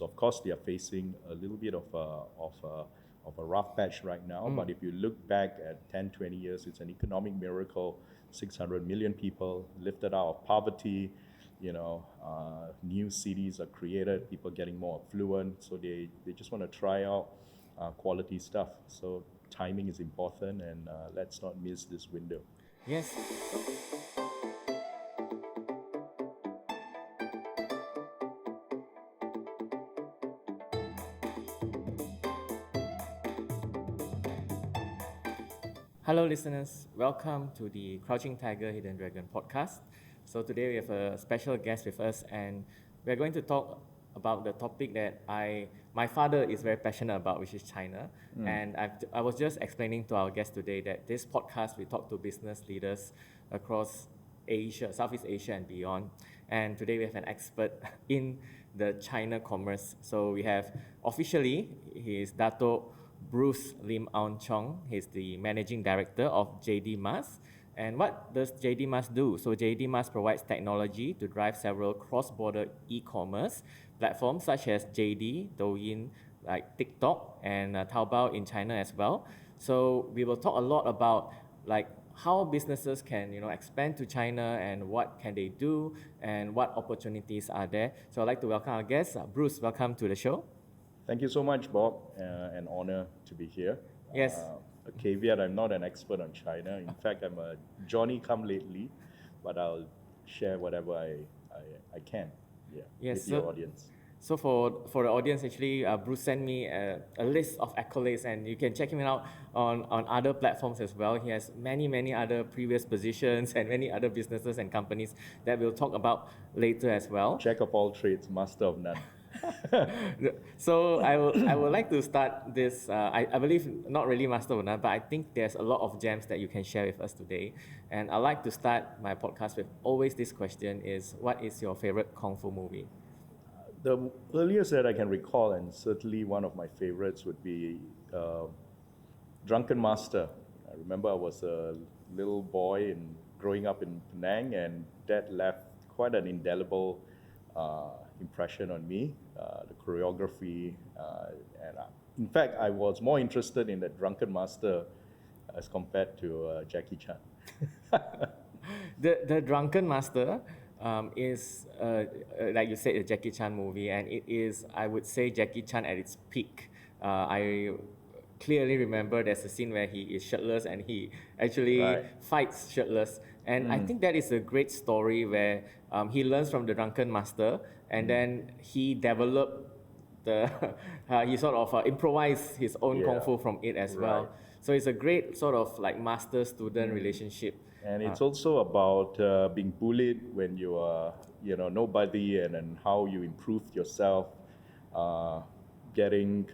So of course they are facing a little bit of a rough patch right now. But if you look back at 10, 20 years, it's an economic miracle. 600 million people lifted out of poverty. New cities are created, people getting more affluent, so they just want to try out quality stuff. So timing is important, and let's not miss this window. Yes. Hello, listeners. Welcome to the Crouching Tiger, Hidden Dragon podcast. So today we have a special guest with us, and we're going to talk about the topic that my father is very passionate about, which is China. And I was just explaining to our guest today that this podcast, we talk to business leaders across Asia, Southeast Asia and beyond. And today we have an expert in the China commerce. So we have officially, he is Dato Bruce Lim Aun Chong. He's the managing director of JDMas. And what does JDMas do? So JDMas provides technology to drive several cross-border e-commerce platforms such as JD, Douyin, like TikTok, and Taobao in China as well. So we will talk a lot about like how businesses can expand to China and what can they do and what opportunities are there. So I'd like to welcome our guest, Bruce. Welcome to the show. Thank you so much, Bob. An honor to be here. Yes. A caveat, I'm not an expert on China. In fact, I'm a Johnny come lately, but I'll share whatever I can with your audience. So for the audience, actually, Bruce sent me a list of accolades, and you can check him out on other platforms as well. He has many other previous positions and many other businesses and companies that we'll talk about later as well. Jack of all trades, master of none. So I would like to start this. I believe not really master of none, but I think there's a lot of gems that you can share with us today. And I'd like to start my podcast with always this question: is what is your favorite kung fu movie? The earliest that I can recall, and certainly one of my favorites, would be Drunken Master. I remember I was a little boy and growing up in Penang, and that left quite an indelible impression on me. The choreography, and in fact, I was more interested in the Drunken Master as compared to Jackie Chan. The Drunken Master is, like you said, a Jackie Chan movie, and it is, I would say, Jackie Chan at its peak. I clearly remember there's a scene where he is shirtless and he actually fights shirtless. And I think that is a great story where he learns from the Drunken Master, and then he developed he sort of improvised his own kung fu from it as well. So it's a great sort of like master-student relationship. And it's also about being bullied when you are, nobody, and then how you improved yourself, getting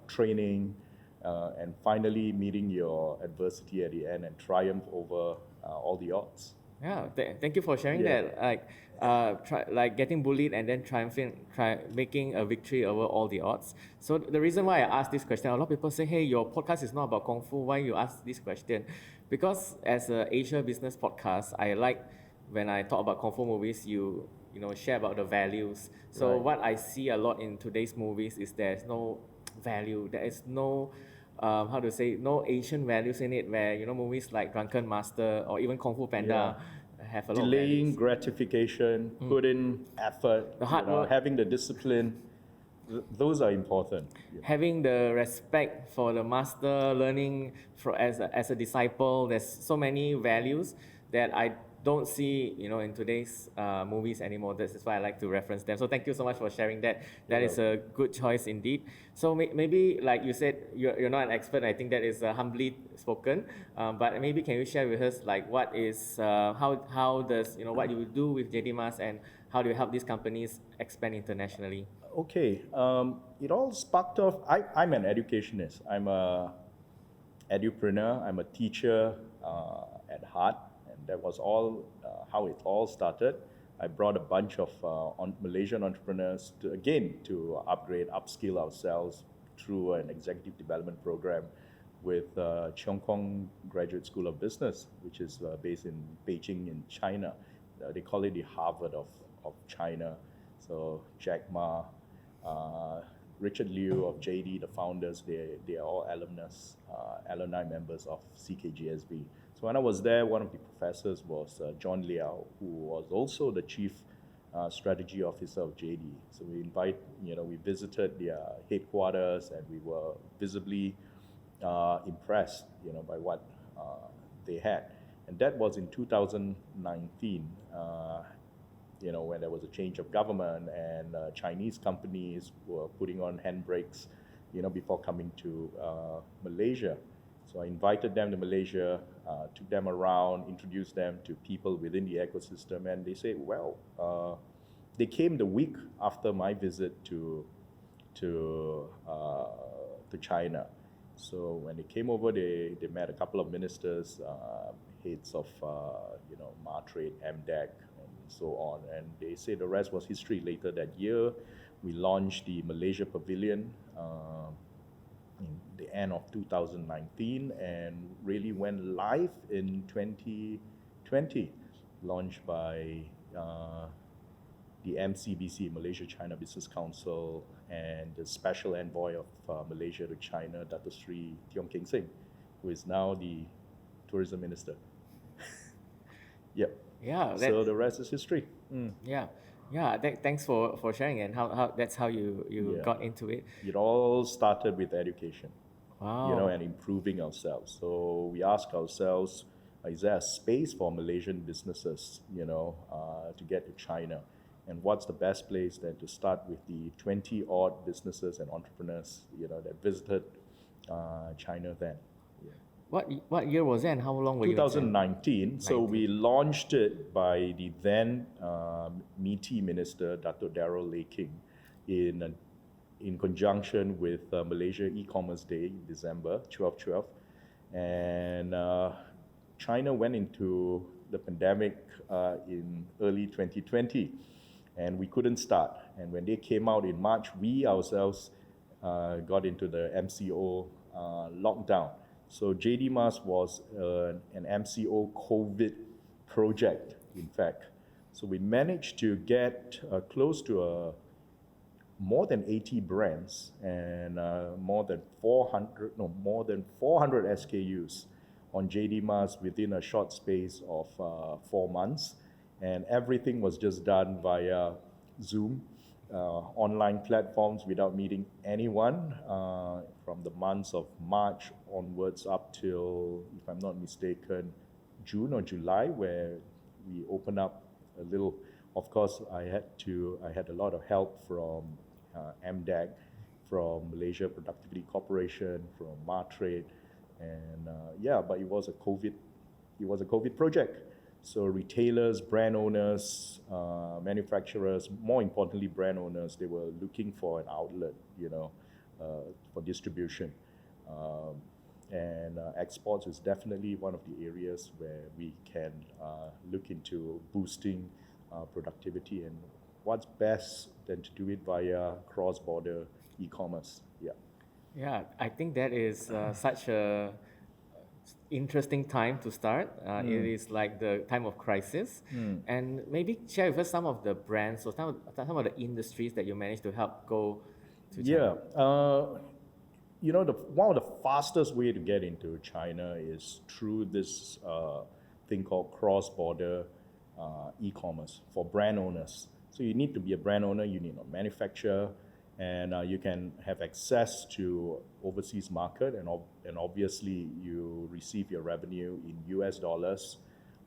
training, and finally meeting your adversity at the end and triumph over all the odds. Yeah, thank you for sharing that. Like getting bullied and then making a victory over all the odds. So the reason why I asked this question, a lot of people say, hey, your podcast is not about Kung Fu. Why you ask this question? Because as an Asia business podcast, I like when I talk about Kung Fu movies, you share about the values. So what I see a lot in today's movies is there's no value. There is no no Asian values in it, where movies like Drunken Master or even Kung Fu Panda have a lot delaying of gratification, put in effort, the hard work, having the discipline. Those are important. Having the respect for the master, learning as a disciple. There's so many values that I don't see, in today's movies anymore. This is why I like to reference them. So thank you so much for sharing that. That is a good choice indeed. So maybe, like you said, you're not an expert. I think that is humbly spoken. But maybe can you share with us, like, what is how does what you do with JDMas, and how do you help these companies expand internationally? Okay, it all sparked off. I'm an educationist. I'm a edupreneur. I'm a teacher at heart. That was all how it all started. I brought a bunch of Malaysian entrepreneurs to upgrade, upskill ourselves through an executive development program with Cheong Kong Graduate School of Business, which is based in Beijing in China. They call it the Harvard of China. So Jack Ma, Richard Liu of JD, the founders, they are all alumni members of CKGSB. So when I was there, one of the professors was John Liao, who was also the chief strategy officer of JD. So we visited their headquarters, and we were visibly impressed, by what they had. And that was in 2019, when there was a change of government, and Chinese companies were putting on handbrakes, before coming to Malaysia. So I invited them to Malaysia, took them around, introduced them to people within the ecosystem, and they say, they came the week after my visit to China. So when they came over, they met a couple of ministers, heads of Martrade, MDEC, and so on. And they say the rest was history. Later that year, we launched the Malaysia Pavilion in the end of 2019, and really went live in 2020, launched by the MCBC, Malaysia China Business Council, and the special envoy of Malaysia to China, Dato Sri Tiong Keng Seng, who is now the tourism minister. Yep. Yeah. So the rest is history. Yeah. Yeah. Thanks for sharing, and how that's how you got into it. It all started with education. Wow. And improving ourselves. So we ask ourselves, is there a space for Malaysian businesses, to get to China? And what's the best place then to start with the 20-odd businesses and entrepreneurs, that visited China then. What year was that, and how long were you? 2019. So we launched it by the then MITI Minister, Dato Darrell Lay King, in conjunction with Malaysia E-Commerce Day in December 12/12. And China went into the pandemic in early 2020, and we couldn't start. And when they came out in March, we ourselves got into the MCO lockdown. So JDMas was an MCO COVID project, in fact. So we managed to get close to more than 80 brands and more than 400 SKUs on JDMas within a short space of 4 months. And everything was just done via Zoom, online platforms, without meeting anyone, from the months of March onwards up till, if I'm not mistaken, June or July, where we opened up a little. Of course, I had a lot of help from MDEC, from Malaysia Productivity Corporation, from Martrade, and but it was a COVID project. So retailers, brand owners, manufacturers, more importantly brand owners, they were looking for an outlet, for distribution. And exports is definitely one of the areas where we can look into boosting productivity, and what's best than to do it via cross-border e-commerce. Yeah, I think that is such a interesting time to start. It is like the time of crisis. And maybe share with us some of the brands or some of the industries that you managed to help go to China. One of the fastest way to get into China is through this thing called cross-border e-commerce for brand owners. So you need to be a brand owner, you need a manufacturer, and you can have access to overseas market, and obviously you receive your revenue in US dollars,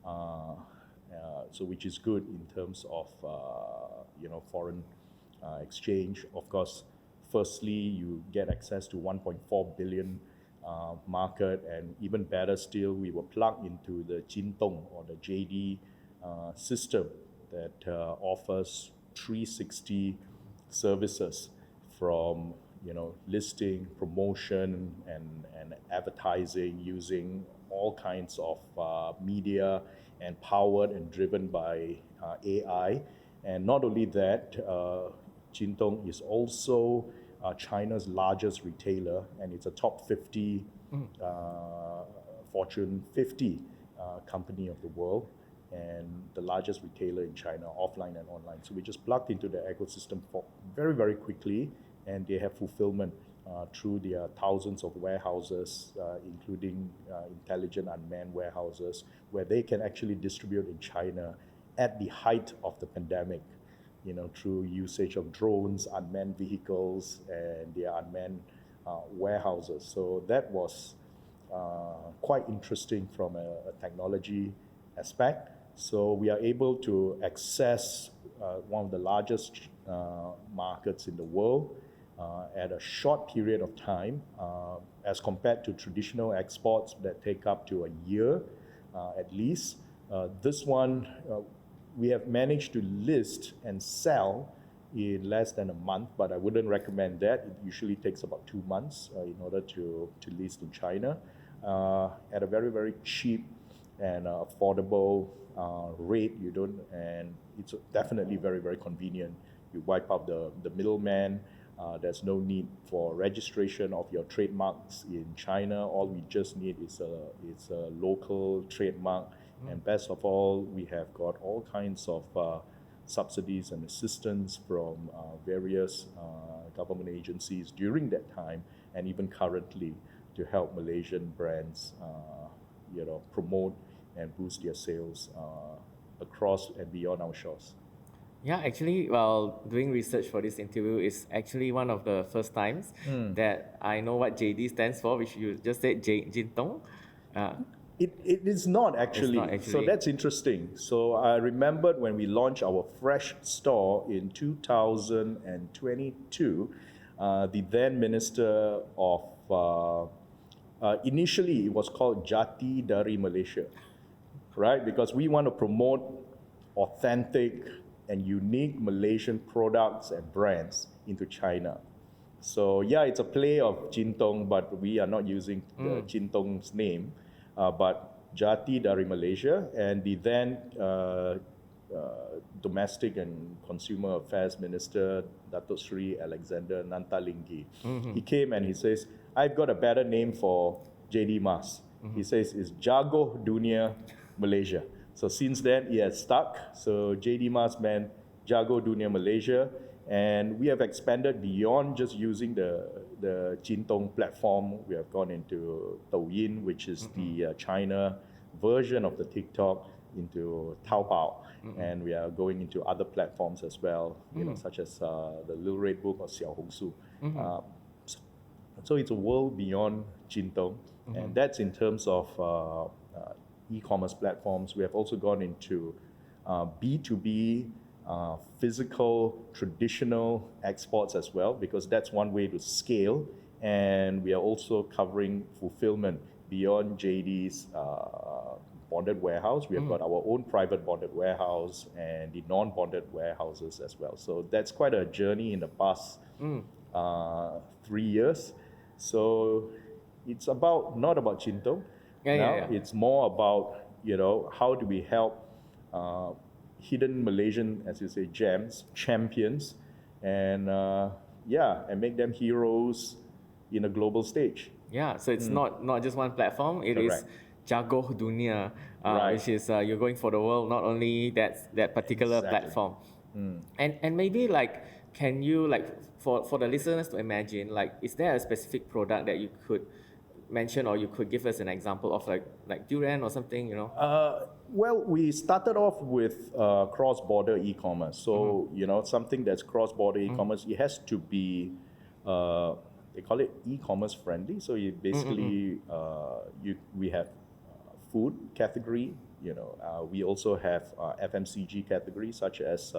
so which is good in terms of foreign exchange. Of course, firstly, you get access to 1.4 billion market, and even better still, we were plugged into the Jintong or the JD system that offers 360 services from listing, promotion, and advertising, using all kinds of media, and powered and driven by AI. And not only that, Jintong is also China's largest retailer, and it's a top 50 Fortune 50 company of the world, and the largest retailer in China, offline and online. So we just plugged into the ecosystem very, very quickly, and they have fulfillment through their thousands of warehouses, including intelligent unmanned warehouses, where they can actually distribute in China at the height of the pandemic, through usage of drones, unmanned vehicles, and their unmanned warehouses. So that was quite interesting from a technology aspect. So we are able to access one of the largest markets in the world at a short period of time, as compared to traditional exports that take up to a year at least. This one, we have managed to list and sell in less than a month, but I wouldn't recommend that. It usually takes about 2 months in order to list in China at a very, very cheap and affordable rate. And it's definitely very, very convenient. You wipe out the middleman. There's no need for registration of your trademarks in China. All we just need is a local trademark. And best of all, we have got all kinds of subsidies and assistance from various government agencies during that time and even currently to help Malaysian brands promote and boost their sales across and beyond our shores. Yeah, actually, while doing research for this interview, is actually one of the first times that I know what JD stands for, which you just said, Jintong. It is not actually. It's not actually. So that's interesting. So I remembered when we launched our fresh store in 2022, the then Minister of, initially it was called Jati dari Malaysia, right? Because we want to promote authentic and unique Malaysian products and brands into China. So yeah, it's a play of Jintong, but we are not using the Jintong's name. But Jati dari Malaysia, and the then Domestic and Consumer Affairs Minister, Dato Sri Alexander Nantalinggi. He came and he says, I've got a better name for JDMas. He says, it's Jago, Dunor, Malaysia. So since then, it has stuck. So JDMas meant Jago, Dunor, Malaysia. And we have expanded beyond just using the Jintong platform. We have gone into Douyin, which is the China version of the TikTok, into Taobao. And we are going into other platforms as well, such as the Little Red Book or Xiaohongshu. So it's a world beyond Jintong. And that's in terms of e-commerce platforms. We have also gone into B2B, physical, traditional exports as well, because that's one way to scale. And we are also covering fulfillment beyond JD's bonded warehouse. We have got our own private bonded warehouse and the non-bonded warehouses as well. So that's quite a journey in the past 3 years. So it's not about Jintong. It's more about, how do we help hidden Malaysian, as you say, gems, champions, and and make them heroes in a global stage. Yeah, so it's not just one platform. It Correct. is Jago Dunia, which is you're going for the world, not only that particular platform. And maybe can you for the listeners to imagine, is there a specific product that you could mention, or you could give us an example of like durian or something, Well, we started off with cross-border e-commerce. So, something that's cross-border e-commerce, it has to be, they call it e-commerce friendly. So you basically, we have food category, we also have FMCG categories such as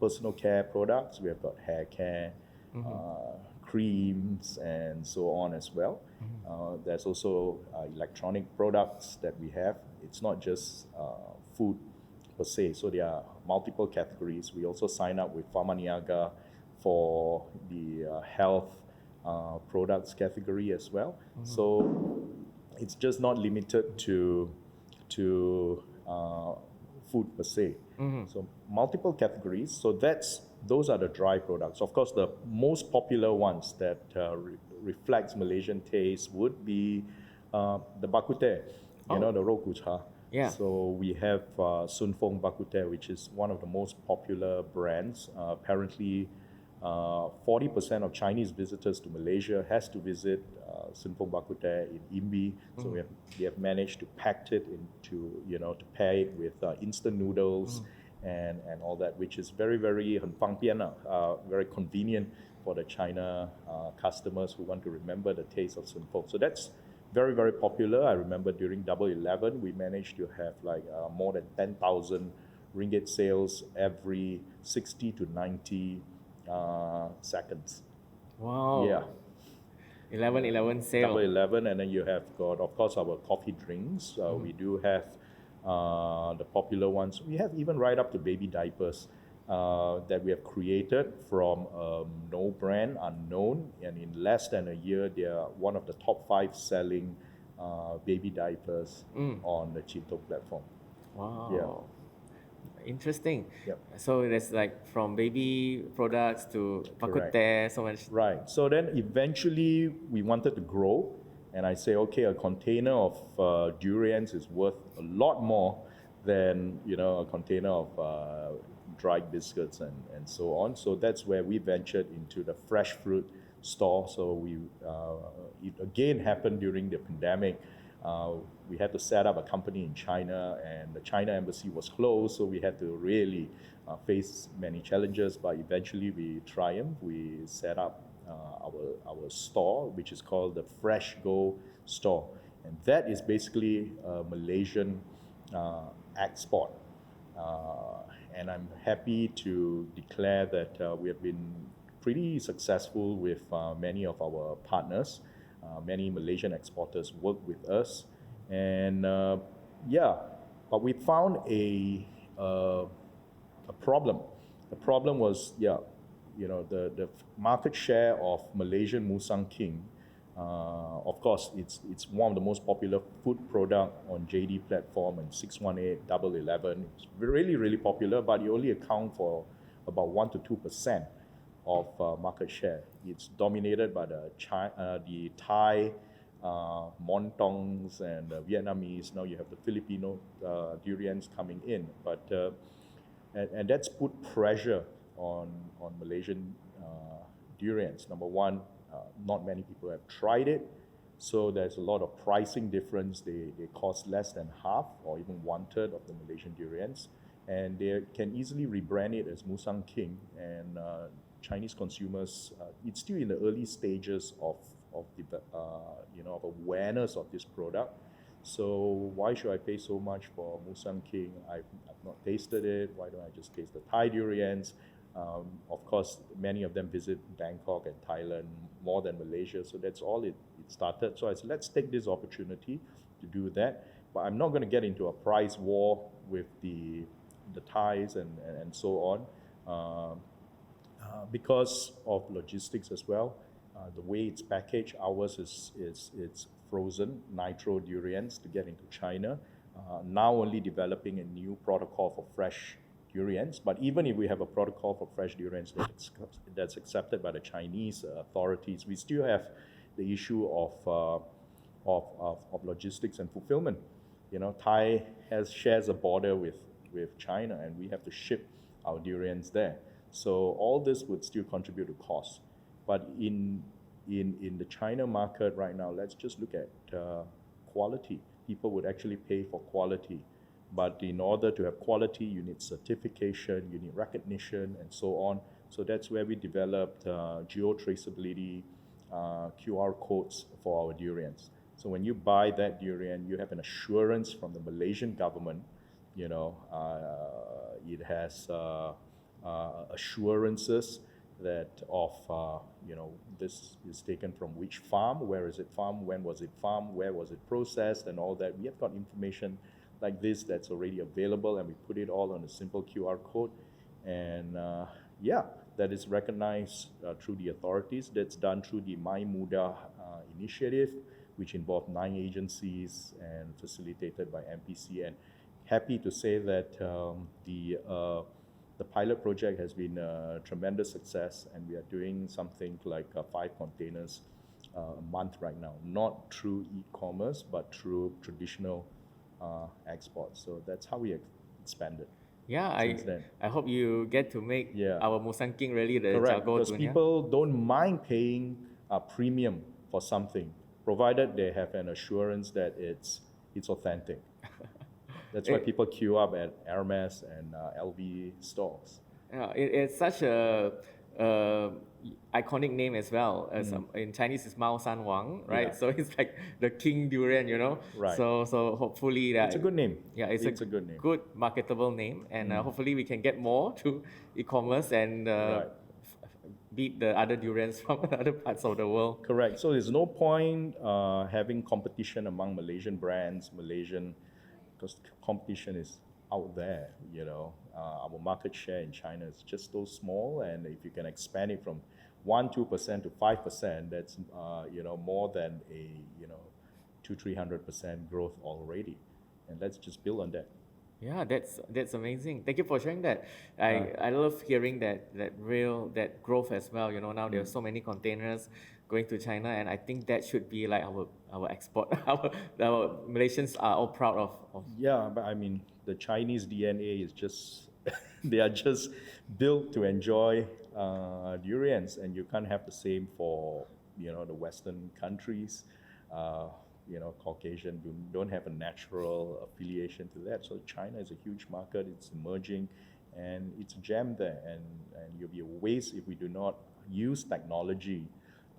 personal care products. We have got hair care, creams, and so on as well. There's also electronic products that we have. It's not just food per se, so there are multiple categories. We also sign up with Pharma Niaga for the health products category as well. So it's just not limited to food per se. So multiple categories. So those are the dry products. Of course, the most popular ones that reflects Malaysian taste would be the bak kut teh, the rou gu cha. Yeah. So we have Sun Fong Bak Kut Teh, which is one of the most popular brands. Apparently, 40% of Chinese visitors to Malaysia has to visit Sun Fong Bak Kut Teh in Imbi. So we have managed to pack it into, to pair it with instant noodles and all that, which is very, very 很方便, very convenient for the China customers who want to remember the taste of Sun Fong. So that's very, very popular. I remember during Double 11, we managed to have like more than 10,000 ringgit sales every 60 to 90 seconds. Wow. Yeah. 11/11 sale. Double 11, and then you have got, of course, our coffee drinks. We do have the popular ones. We have even right up to baby diapers that we have created from no brand, unknown, and in less than a year, they are one of the top 5 selling baby diapers on the Chintok platform. Wow. Yeah. Interesting. Yep. So there's like from baby products to Bak Kut Teh, so much. Right. So then eventually we wanted to grow, and I say, okay, a container of durians is worth a lot more than a container of dried biscuits and so on. So that's where we ventured into the fresh fruit store. So it again happened during the pandemic. We had to set up a company in China, and the China embassy was closed, so we had to really face many challenges, but eventually we triumphed. We set up our store, which is called the Fresh Go store, and that is basically a Malaysian export. And I'm happy to declare that we have been pretty successful with many of our partners. Many Malaysian exporters work with us, and but we found a problem. The problem was, the market share of Malaysian Musang King. Of course, it's one of the most popular food product on JD platform and 618, Double 11. It's really, really popular, but you only account for about 1 to 2% of market share. It's dominated by the Thai, Montongs, and Vietnamese. Now you have the Filipino durians coming in, but and that's put pressure on Malaysian durians. Number one, not many people have tried it, so there's a lot of pricing difference. They cost less than half or even 1/3 of the Malaysian durians, and they can easily rebrand it as Musang King, and Chinese consumers, it's still in the early stages of awareness of this product. So why should I pay so much for Musang King? I've not tasted it. Why don't I just taste the Thai durians? Of course, many of them visit Bangkok and Thailand more than Malaysia, so that's all it started. So I said, let's take this opportunity to do that. But I'm not going to get into a price war with the Thais and so on. Because of logistics as well, the way it's packaged, ours is it's frozen nitro durians to get into China. Now only developing a new protocol for fresh durians, but even if we have a protocol for fresh durians that's accepted by the Chinese authorities, we still have the issue of logistics and fulfillment. Thai shares a border with China, and we have to ship our durians there. So all this would still contribute to cost. But in the China market right now, let's just look at quality. People would actually pay for quality. But in order to have quality, you need certification, you need recognition, and so on. So that's where we developed geo-traceability QR codes for our durians. So when you buy that durian, you have an assurance from the Malaysian government. It has assurances that this is taken from which farm, where is it farmed, when was it farmed, where was it processed, and all that. We have got information like this that's already available, and we put it all on a simple QR code, and that is recognized through the authorities. That's done through the My Muda initiative, which involved 9 agencies and facilitated by MPC. And happy to say that the pilot project has been a tremendous success, and we are doing something like 5 containers a month right now, not through e-commerce, but through traditional exports. So that's how we expanded Yeah, since then. I hope you get to make Yeah. our Musang King really the Correct, Jago because Dunor. people don't mind paying a premium for something, provided they have an assurance that it's authentic. That's why people queue up at JDMas and LV stores. Yeah, it's such a iconic name as well. As in Chinese, it's Mao San Wang, right? Yeah. So it's like the king durian, you know. Right. So hopefully that It's a good name. Yeah, it's a good name. good marketable name, and hopefully we can get more to e-commerce and Right. beat the other durians from other parts of the world. Correct. So there's no point having competition among because competition is out there. Our market share in China is just so small, and if you can expand it from 1-2% to 5%, that's more than a 200-300% growth already, and let's just build on that. Yeah, that's amazing. Thank you for sharing that. I love hearing that growth as well. Now there are so many containers going to China, and I think that should be like our export. our Malaysians are all proud of. Yeah, but I mean, the Chinese DNA is just they are just built to enjoy durians, and you can't have the same for the Western countries. Caucasian don't have a natural affiliation to that. So China is a huge market, it's emerging, and it's a gem there. And it'll be a waste if we do not use technology,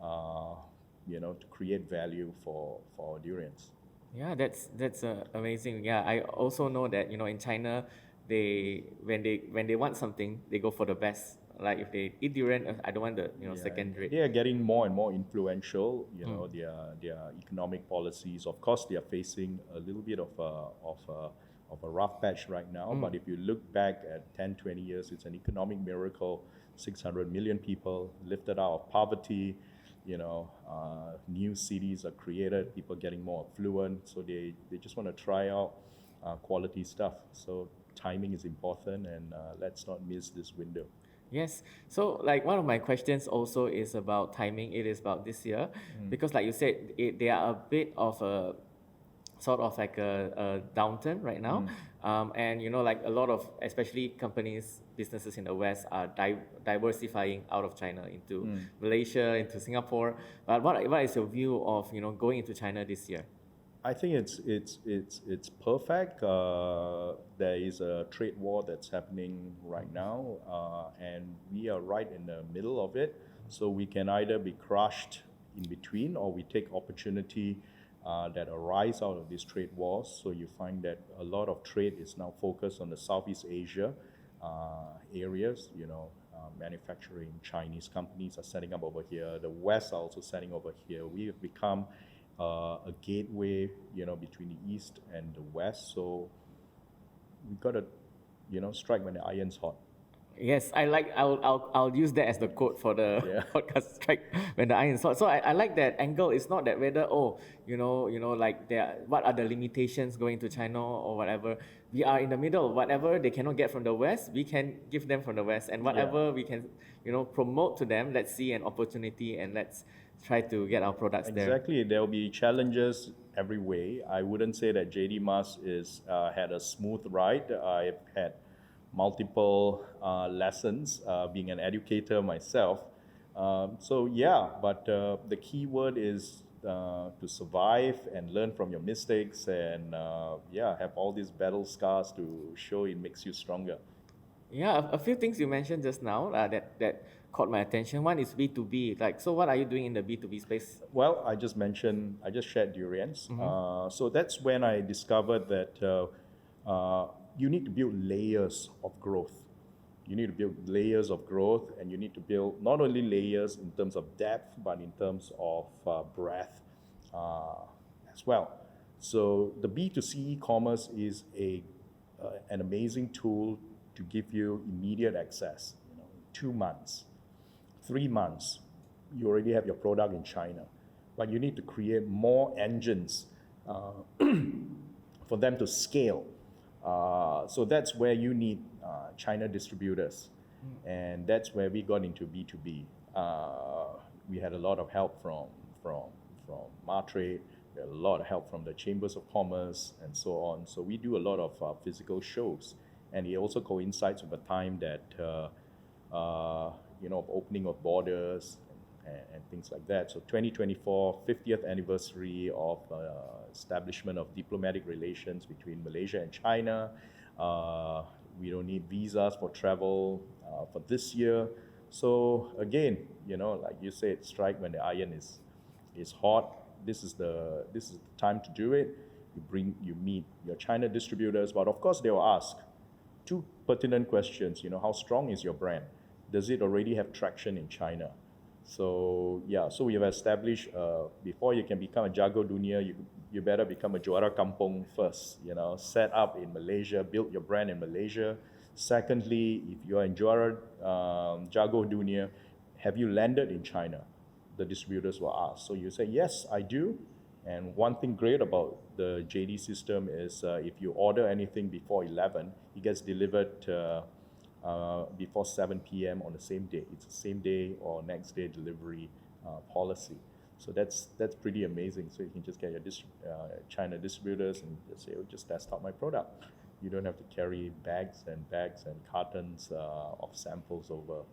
to create value for our durians. Yeah, that's amazing. Yeah, I also know that in China, when they want something, they go for the best. Like if they eat durian, I don't want the second rate. They are getting more and more influential. Their economic policies. Of course, they are facing a little bit of a rough patch right now. But if you look back at 10, 20 years, it's an economic miracle. 600 million people lifted out of poverty. New cities are created. People getting more affluent. So they just want to try out quality stuff. So timing is important, and let's not miss this window. Yes. So like one of my questions also is about timing. It is about this year, because like you said, they are a bit of a sort of like a downturn right now. And like a lot of, especially companies, businesses in the West are diversifying out of China into Malaysia, into Singapore. But what is your view of going into China this year? I think it's perfect. There is a trade war that's happening right now, and we are right in the middle of it. So we can either be crushed in between, or we take opportunity that arise out of these trade wars. So you find that a lot of trade is now focused on the Southeast Asia areas. Manufacturing Chinese companies are setting up over here. The West are also setting over here. We have become a gateway, between the East and the West. So we got to, strike when the iron's hot. Yes, I'll use that as the quote for the podcast, strike when the iron is hot. So I like that angle. It's not that whether like what are the limitations going to China or whatever. We are in the middle. Whatever they cannot get from the West, we can give them from the West, and whatever we can promote to them, let's see an opportunity and let's try to get our products there. Exactly. There will be challenges every way. I wouldn't say that JDMas had a smooth ride. I've had multiple lessons being an educator myself. But the key word is to survive and learn from your mistakes, and have all these battle scars to show it makes you stronger. Yeah, a few things you mentioned just now that caught my attention. One is B2B. So what are you doing in the B2B space? Well, I just shared durians. So that's when I discovered that you need to build layers of growth. You need to build layers of growth, and you need to build not only layers in terms of depth, but in terms of breadth as well. So the B2C e-commerce is an amazing tool to give you immediate access. 2 months, 3 months, you already have your product in China, but you need to create more engines for them to scale. So that's where you need China distributors, and that's where we got into B2B. We had a lot of help from Matrade, We have a lot of help from the chambers of commerce and so on. So we do a lot of physical shows, and it also coincides with a time that of opening of borders and things like that. So 2024, 50th anniversary of establishment of diplomatic relations between Malaysia and China. We don't need visas for travel for this year. So again, like you said, strike when the iron is hot. This is the time to do it. You meet your China distributors, but of course they will ask two pertinent questions. How strong is your brand? Does it already have traction in China? So we have established before you can become a Jago Dunor, you better become a Juara Kampung first. Set up in Malaysia, build your brand in Malaysia. Secondly, if you are in Juara Jago Dunor, have you landed in China? The distributors will ask. So you say, yes, I do. And one thing great about the JD system is if you order anything before 11, it gets delivered before 7 p.m. on the same day. It's the same day or next day delivery policy. So that's pretty amazing. So you can just get your China distributors and just say, just test out my product. You don't have to carry bags and cartons of samples over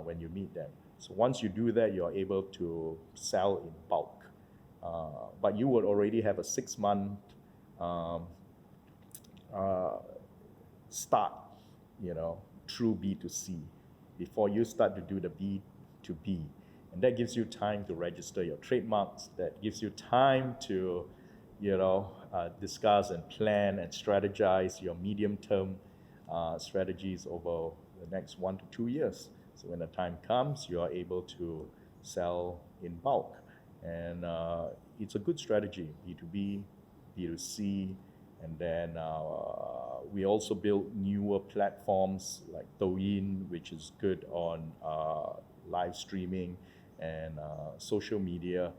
when you meet them. So once you do that, you're able to sell in bulk. But you would already have a 6-month start, through B2C before you start to do the B2B. And that gives you time to register your trademarks. That gives you time to, discuss and plan and strategize your medium-term strategies over the next 1 to 2 years. So when the time comes, you are able to sell in bulk. And it's a good strategy, B2B, B2C, and then we also built newer platforms like Douyin, which is good on live streaming and social media.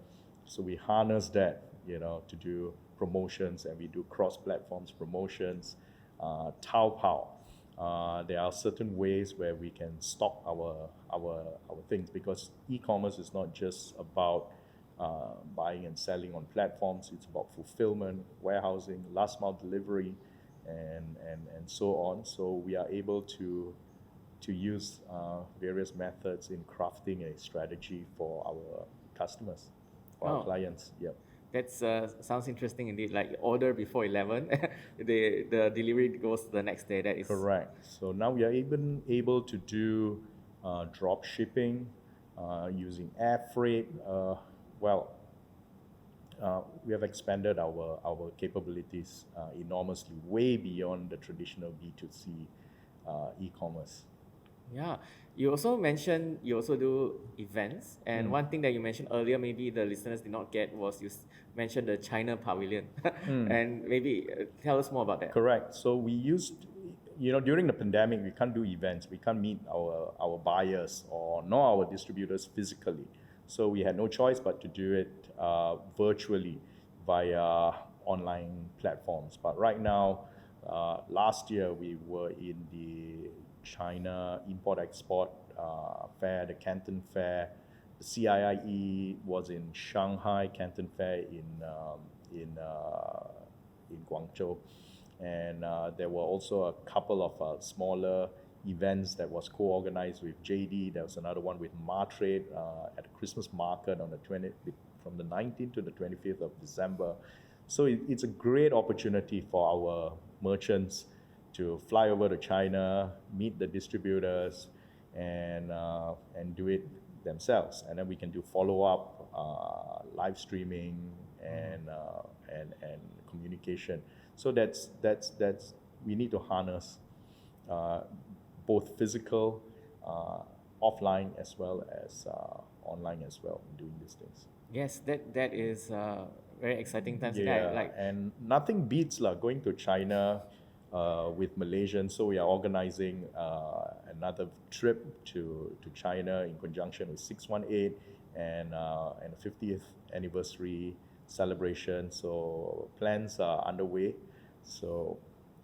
So we harness that, to do promotions, and we do cross-platforms promotions. Taobao. There are certain ways where we can stock our things, because e-commerce is not just about buying and selling on platforms. It's about fulfillment, warehousing, last mile delivery, and so on. So we are able to use various methods in crafting a strategy for our customers, for our clients. Yep. That sounds interesting indeed. Like order before 11, the delivery goes the next day. That is correct. So now we are even able to do drop shipping using air freight. We have expanded our capabilities enormously, way beyond the traditional B2C e-commerce. Yeah. You also mentioned you also do events, and one thing that you mentioned earlier, maybe the listeners did not get, was you mentioned the China Pavilion, and maybe tell us more about that. Correct. So we used, during the pandemic, we can't do events, we can't meet our buyers nor our distributors physically. So we had no choice but to do it virtually via online platforms. But right now, last year we were in the China Import-Export Fair, the Canton Fair. The CIIE was in Shanghai, Canton Fair in Guangzhou. And there were also a couple of smaller events that was co-organized with JD. There was another one with Martrade at the Christmas market on from the 19th to the 25th of December. So it's a great opportunity for our merchants to fly over to China, meet the distributors, and do it themselves. And then we can do follow-up, live streaming, and communication. So that's we need to harness both physical, offline, as well as online as well in doing these things. Yes, that is very exciting times. Yeah, and nothing beats going to China with Malaysians. So we are organizing another trip to China in conjunction with 618 and a 50th anniversary celebration. So plans are underway. So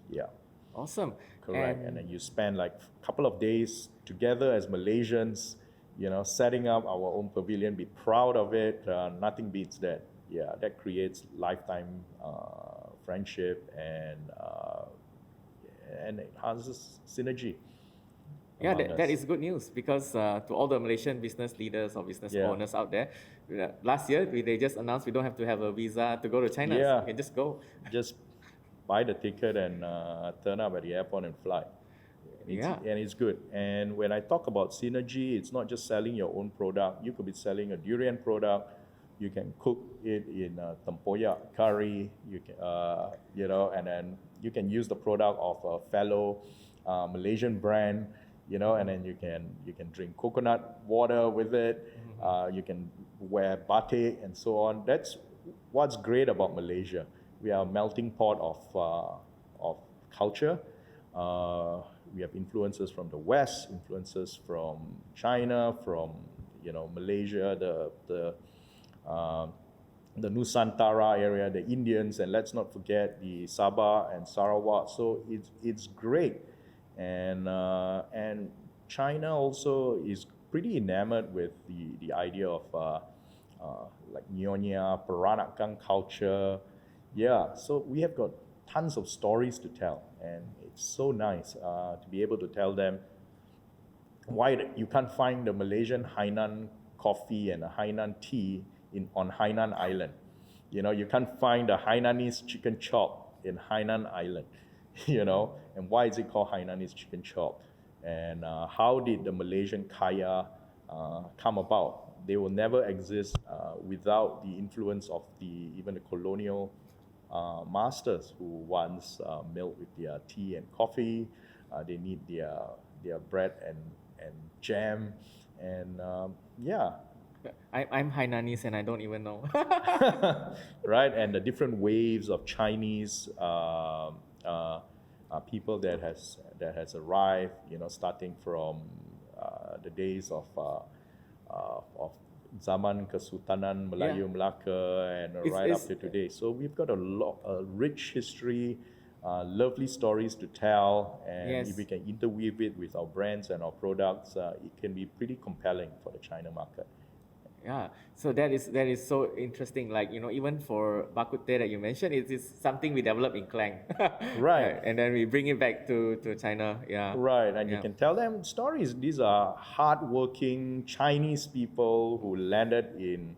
yeah. Awesome. Correct. And then you spend like a couple of days together as Malaysians, setting up our own pavilion, be proud of it. Nothing beats that. yeah, that creates lifetime friendship and enhances synergy Yeah, among that us. is good news because to all the Malaysian business leaders or business Yeah. owners out there, last year they just announced we don't have to have a visa to go to China. Yeah. So we can just go. Just buy the ticket and turn up at the airport and fly. Yeah. And it's good. And when I talk about synergy, it's not just selling your own product. You could be selling a durian product. You can cook it in tempoyak curry. You can, and then you can use the product of a fellow Malaysian brand, and then you can drink coconut water with it. You can wear batik and so on. That's what's great about Malaysia. We are a melting pot of culture. We have influences from the West, influences from China, from Malaysia, the Nusantara area, the Indians, and let's not forget the Sabah and Sarawak. So it's great, and China also is pretty enamored with the idea of like Nyonya, Peranakan culture. Yeah, so we have got tons of stories to tell, and it's so nice to be able to tell them why you can't find the Malaysian Hainan coffee and a Hainan tea on Hainan Island. You can't find a Hainanese chicken chop in Hainan Island, and why is it called Hainanese chicken chop? And how did the Malaysian kaya come about? They will never exist without the influence of even the colonial masters who once milk with their tea and coffee. They need their bread and jam, and yeah. I'm Hainanese and I don't even know. Right, and the different waves of Chinese people that has arrived, starting from the days of Zaman Kesultanan Melayu Melaka and right up to today. So we've got a rich history, lovely stories to tell, and Yes. if we can interweave it with our brands and our products, it can be pretty compelling for the China market. Yeah, so that is so interesting. Like, even for bak kut teh that you mentioned, it is something we develop in Klang. Right. And then we bring it back to China. Yeah. Right, and you Yeah. can tell them stories. These are hardworking Chinese people who landed in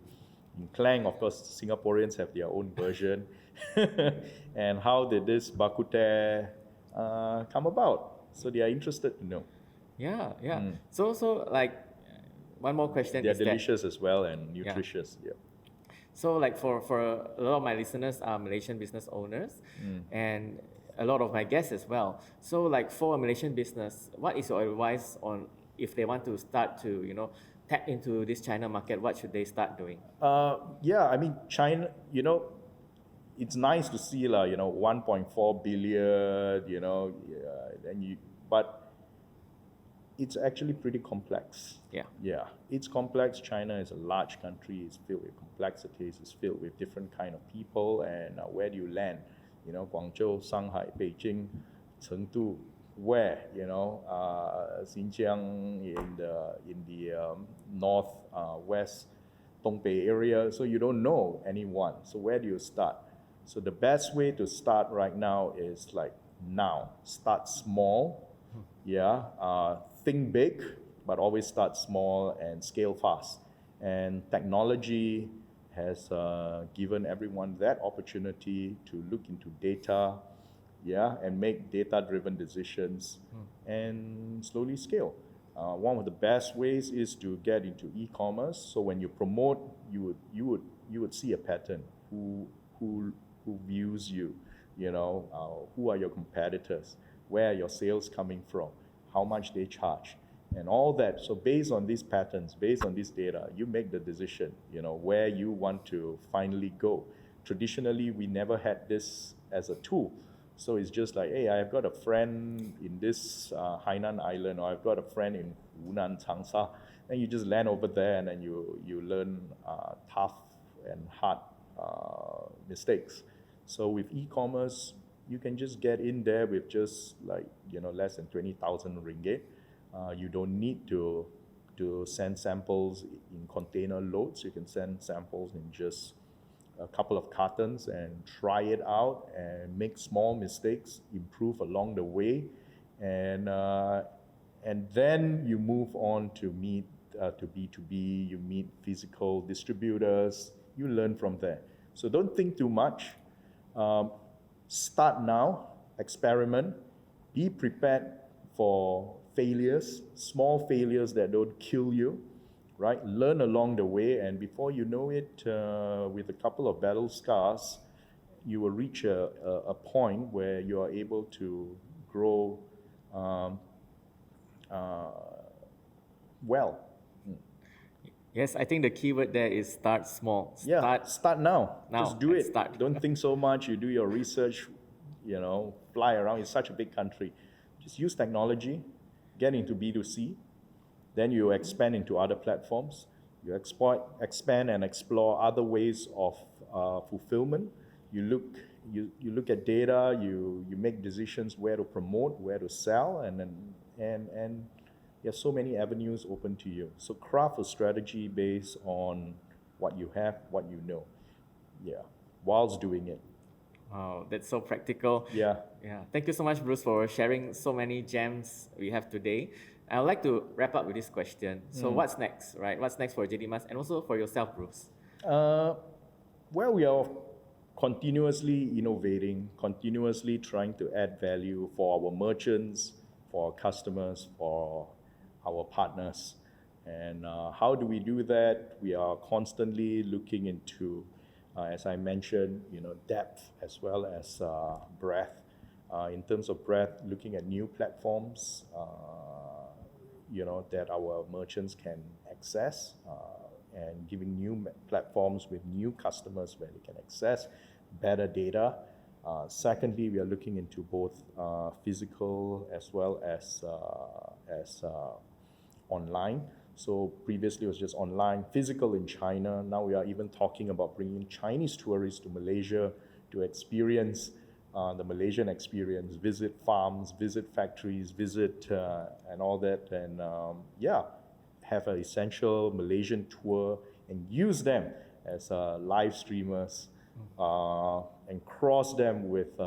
Klang. Of course, Singaporeans have their own version. And how did this bak kut teh come about? So they are interested to know. Yeah, yeah. So like, one more question They're is that, delicious as well and nutritious. Yeah. so like for a lot of my listeners are Malaysian business owners, and a lot of my guests as well. So like for a Malaysian business, what is your advice on if they want to start to tap into this China market? What should they start doing? Yeah, I mean, China, it's nice to see 1.4 billion, but it's actually pretty complex. Yeah. Yeah, it's complex. China is a large country. It's filled with complexities. It's filled with different kind of people. And where do you land? Guangzhou, Shanghai, Beijing, Chengdu. Where? Xinjiang in the north west Dongbei area. So you don't know anyone. So where do you start? So the best way to start right now is start small. Yeah, think big, but always start small and scale fast. And technology has given everyone that opportunity to look into data, and make data-driven decisions and slowly scale. One of the best ways is to get into e-commerce. So when you promote, you would see a pattern. Who views you? Who are your competitors? Where are your sales coming from? How much they charge? And all that. So based on these patterns, based on this data, you make the decision, where you want to finally go. Traditionally, we never had this as a tool. So it's just like, hey, I've got a friend in this Hainan Island, or I've got a friend in Hunan, Changsha, and you just land over there and then you learn tough and hard mistakes. So with e-commerce, you can just get in there with just less than 20,000 ringgit. You don't need to send samples in container loads. You can send samples in just a couple of cartons and try it out and make small mistakes, improve along the way, and then you move on to meet to B2B. You meet physical distributors. You learn from there. So don't think too much. Start now, experiment, be prepared for failures, small failures that don't kill you, right? Learn along the way, and before you know it, with a couple of battle scars, you will reach a point where you are able to grow well. Yes, I think the key word there is start small. Start now. Just do it. Start. Don't think so much. You do your research, fly around. It's such a big country. Just use technology, get into B2C, then you expand into other platforms. You expand and explore other ways of fulfillment. You look at data. You make decisions where to promote, where to sell, and there's so many avenues open to you. So craft a strategy based on what you have, what you know. Whilst doing it. Wow, that's so practical. Yeah. Thank you so much, Bruce, for sharing so many gems we have today. I would like to wrap up with this question. So what's next, right? What's next for JDMas and also for yourself, Bruce? Well, we are continuously innovating, continuously trying to add value for our merchants, for our customers, for our partners. And how do we do that? We are constantly looking into, as I mentioned, depth as well as breadth. In terms of breadth, looking at new platforms, that our merchants can access, and giving new platforms with new customers where they can access better data. Secondly, we are looking into both physical as well as online. So previously it was just online, physical in China. Now we are even talking about bringing Chinese tourists to Malaysia to experience the Malaysian experience, visit farms, visit factories, visit and all that, and have an essential Malaysian tour and use them as live streamers and cross them with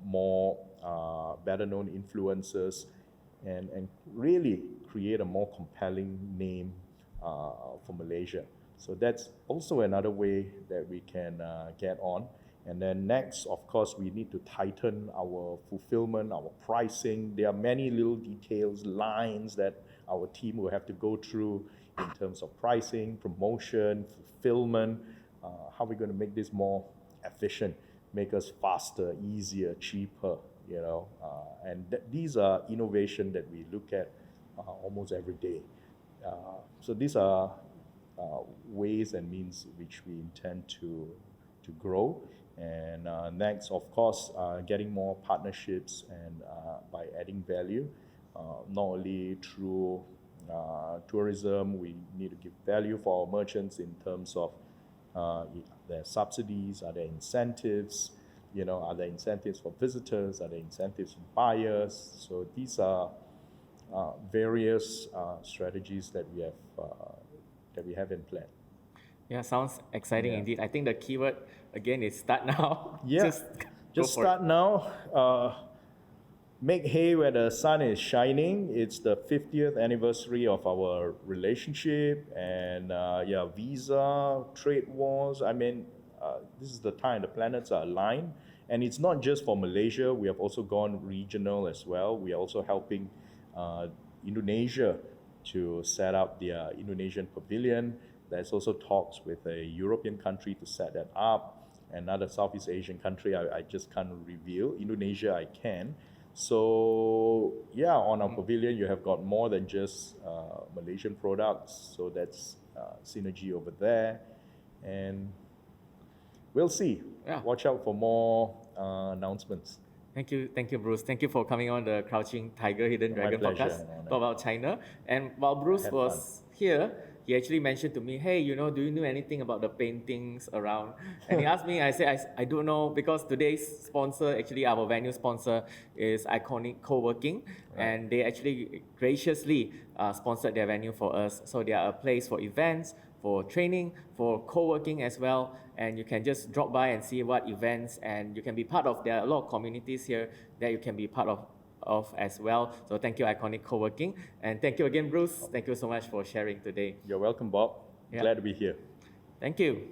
more better known influencers and really create a more compelling name for Malaysia. So that's also another way that we can get on. And then next, of course, we need to tighten our fulfillment, our pricing. There are many little details, lines that our team will have to go through in terms of pricing, promotion, fulfillment. How are we going to make this more efficient, make us faster, easier, cheaper, and these are innovation that we look at almost every day. So these are ways and means which we intend to grow. And next, of course, getting more partnerships and by adding value, not only through tourism. We need to give value for our merchants in terms of their subsidies, are there incentives, are there incentives for visitors, are there incentives for buyers. So these are various strategies that we have in plan. Yeah, sounds exciting indeed. I think the keyword again is start now. Yeah, just start now. Make hay where the sun is shining. It's the 50th anniversary of our relationship, and visa, trade wars. I mean, this is the time the planets are aligned, and it's not just for Malaysia. We have also gone regional as well. We are also helping Indonesia to set up their Indonesian Pavilion. There's also talks with a European country to set that up. Another Southeast Asian country I just can't reveal. Indonesia I can. So on our pavilion you have got more than just Malaysian products. So that's synergy over there, and we'll see. Watch out for more announcements. Thank you, Bruce. Thank you for coming on the Crouching Tiger, Hidden Dragon podcast. Talk about China. And while Bruce was here, he actually mentioned to me, hey, do you know anything about the paintings around? And he asked me, I said, I don't know, because today's sponsor, actually our venue sponsor is Iconic Co-working, and they actually graciously sponsored their venue for us. So they are a place for events, for training, for co-working as well, and you can just drop by and see what events, and you can be part of, there are a lot of communities here that you can be part of as well. So thank you, Iconic Co-working, and thank you again, Bruce. Thank you so much for sharing today. You're welcome, Bob. Yeah. Glad to be here. Thank you.